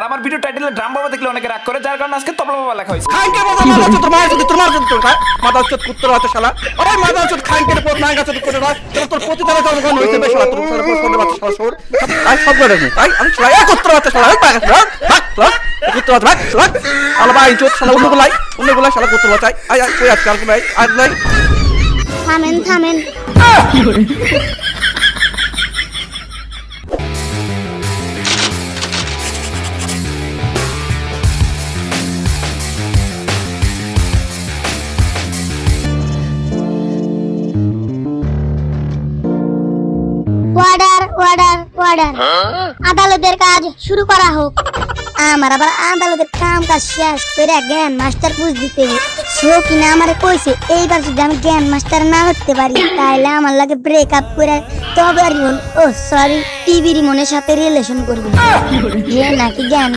আমার video টাইটেলে drum বাবা দেখলে অনেকে রাগ করে, যার কারণে আজকে তবলা বাবা লেখা হয়েছে। খানকে বলতে মাথা চোদ তোর মাথা চোদ মাথা চোদ কুত্তর আছে শালা। আরে মাথা চোদ খানকে পর নাঙ্গা চোদ করে না তোর প্রতিদানে তোর কোন হইছে বেশ শালা তোর কোন বাচ্চা শালা সর আই সব করে নি তাই আমি শালা এক কুত্তর আছে শালা ভাগ কুত্তর আছে ভাগ আলা ভাই চোদ শালা অন্যগুলাই শালা কুত্তর আছে আই কই আজকে আর ভাই আর নাই থামেন অর্ডার আদালতের কাজ শুরু করা হোক। আমার আবার আদালতের কাম কাজ শেষ করে জ্ঞান মাস্টার পুজ দিতে সো কিনা আমারে কইছে এইবার যদি আমি জ্ঞান মাস্টার না হতে পারি তাহলে আমার লাগে ব্রেকআপ করে তবে আর ও সরি টিভি রিমোনের সাথে রিলেশন করবি নাকি জ্ঞান